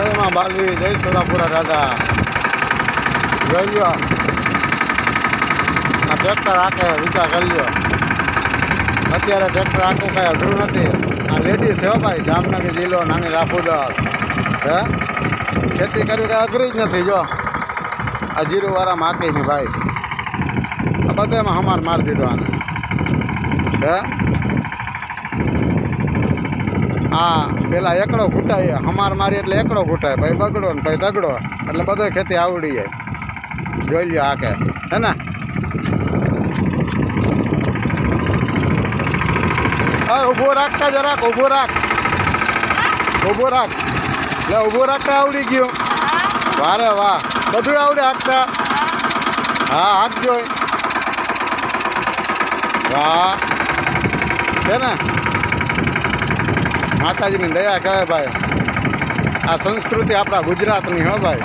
જય માં બાલવી, જય સોરાપુરા દાદા. જોઈ લ્યો આ ટ્રેક્ટર આખે વિચાર કરી લ્યો. અત્યારે ટ્રેક્ટર આખું કાંઈ અઘરું નથી. આ લેડીઝ છે ભાઈ, જામનગર જિલ્લો, નાની રાફુદર. હે ખેતી કરવી કાંઈ અઘરી જ નથી. જો આ જીરુવાળા માકી છે ભાઈ, આ બધામાં હમાર મારી દીધો આને. હે હા, પેલા એકડો ઘૂંટાય, હમાર મારી એટલે એકડો ઘૂંટાય, ભાઈ બગડો ને ભાઈ દગડો, એટલે બધો ખેતી આવડી જાય. જોઈ લ્યો આ કે હે ને. ઊભો રાખતા જરાક, ઊભો રાખ, ઊભો રાખ. એટલે ઊભો રાખતા આવડી ગયું. વારે વાહ, બધું આવડે હાંકતા. હા હાંકજો. વાહ છે ને, માતાજીની દયા કહેવાય ભાઈ. આ સંસ્કૃતિ આપણા ગુજરાતની હો ભાઈ.